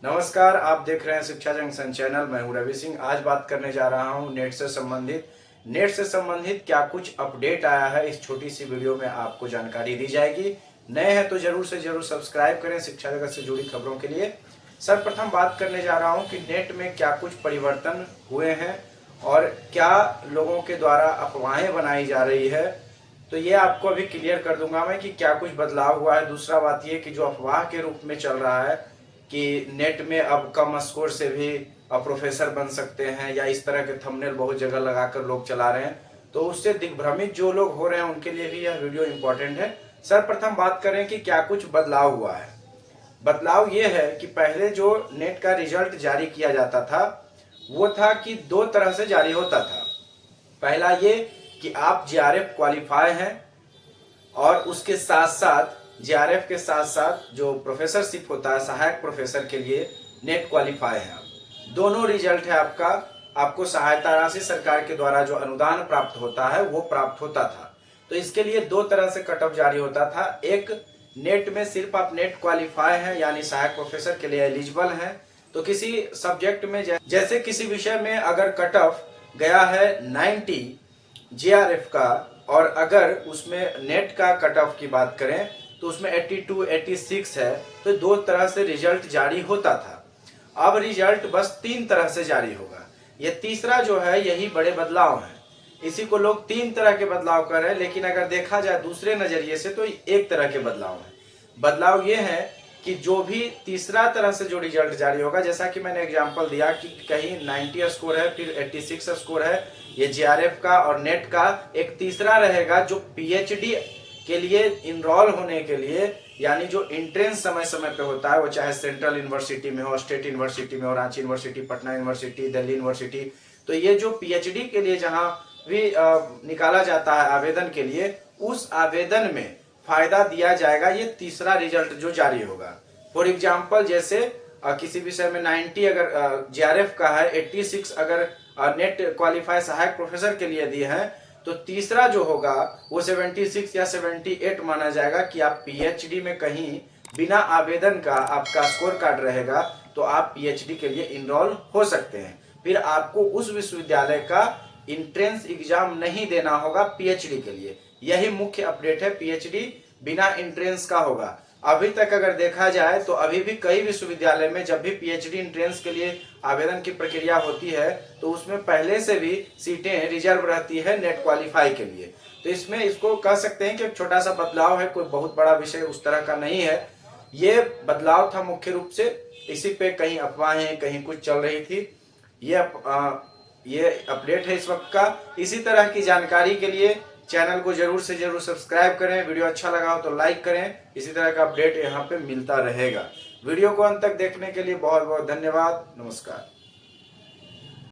नमस्कार, आप देख रहे हैं शिक्षा जंक्शन चैनल। मैं हूं रवि सिंह। आज बात करने जा रहा हूं नेट से संबंधित क्या कुछ अपडेट आया है। इस छोटी सी वीडियो में आपको जानकारी दी जाएगी। नए हैं तो जरूर से जरूर सब्सक्राइब करें शिक्षा जगत से जुड़ी खबरों के लिए। सर्वप्रथम बात करने जा रहा हूं कि नेट में क्या कुछ परिवर्तन हुए हैं और क्या लोगों के द्वारा अफवाहें बनाई जा रही है, तो ये आपको अभी क्लियर कर दूंगा मैं कि क्या कुछ बदलाव हुआ है। दूसरा बात ये कि जो अफवाह के रूप में चल रहा है कि नेट में अब कम स्कोर से भी प्रोफेसर बन सकते हैं, या इस तरह के थंबनेल बहुत जगह लगाकर लोग चला रहे हैं, तो उससे दिग्भ्रमित जो लोग हो रहे हैं उनके लिए भी यह वीडियो इंपॉर्टेंट है। सर्वप्रथम बात करें कि क्या कुछ बदलाव हुआ है। बदलाव ये है कि पहले जो नेट का रिजल्ट जारी किया जाता था वो था कि दो तरह से जारी होता था। पहला ये कि आप जीआरएफ क्वालिफाई हैं और उसके साथ साथ जीआरएफ के साथ साथ जो प्रोफेसरशिप होता है सहायक प्रोफेसर के लिए नेट क्वालिफाई है। दोनों रिजल्ट है आपका। आपको सहायता राशि सरकार के द्वारा जो अनुदान प्राप्त होता है वो प्राप्त होता था। तो इसके लिए दो तरह से कट ऑफ जारी होता था। एक, नेट में सिर्फ आप नेट क्वालिफाई हैं यानी सहायक प्रोफेसर के लिए एलिजिबल हैं, तो किसी सब्जेक्ट में जैसे किसी विषय में अगर कट ऑफ गया है 90 जीआरएफ का, और अगर उसमें नेट का कट ऑफ की बात करें तो उसमें 82 86 है, तो दो तरह से रिजल्ट जारी होता था। अब रिजल्ट बस तीन तरह से जारी होगा। ये तीसरा जो है यही बड़े बदलाव हैं। इसी को लोग तीन तरह के बदलाव कर रहे हैं, लेकिन अगर देखा जाए दूसरे नजरिए से तो एक तरह के बदलाव हैं। बदलाव ये है कि जो भी तीसरा तरह से जो रिजल्ट जारी होगा, जैसा कि मैंने एग्जांपल दिया कि कहीं 90 स्कोर है, फिर 86 स्कोर है, ये जीआरएफ का और नेट का। एक तीसरा रहेगा जो पीएचडी के लिए इनरोल होने के लिए, यानी जो एंट्रेंस समय समय पे होता है, वो चाहे सेंट्रल यूनिवर्सिटी में हो, स्टेट यूनिवर्सिटी में हो, Ranchi university, Patna university, Delhi university, तो ये जो पीएचडी के लिए जहां भी निकाला जाता है आवेदन के लिए, उस आवेदन में फायदा दिया जाएगा। ये तीसरा रिजल्ट जो जारी होगा। फॉर एग्जाम्पल, जैसे किसी विषय में 90 अगर जीआरएफ का है, 86 अगर नेट क्वालिफाई सहायक प्रोफेसर के लिए दिए हैं, तो तीसरा जो होगा वो 76 या 78 माना जाएगा कि आप पीएचडी में कहीं बिना आवेदन का आपका स्कोर कार्ड रहेगा, तो आप पीएचडी के लिए इनरोल हो सकते हैं। फिर आपको उस विश्वविद्यालय का इंट्रेंस एग्जाम नहीं देना होगा पीएचडी के लिए। यही मुख्य अपडेट है, पीएचडी बिना इंट्रेंस का होगा। अभी तक अगर देखा जाए तो अभी भी कई विश्वविद्यालय में जब भी पीएचडी एंट्रेंस के लिए आवेदन की प्रक्रिया होती है तो उसमें पहले से भी सीटें रिजर्व रहती है नेट क्वालिफाई के लिए। तो इसमें इसको कह सकते हैं कि छोटा सा बदलाव है, कोई बहुत बड़ा विषय उस तरह का नहीं है। ये बदलाव था मुख्य रूप से। इसी पे कहीं अफवाहें कहीं कुछ चल रही थी। ये अपडेट है इस वक्त का। इसी तरह की जानकारी के लिए चैनल को जरूर से जरूर सब्सक्राइब करें। वीडियो अच्छा लगा हो तो लाइक करें। इसी तरह का अपडेट यहाँ पे मिलता रहेगा। वीडियो को अंत तक देखने के लिए बहुत बहुत धन्यवाद। नमस्कार।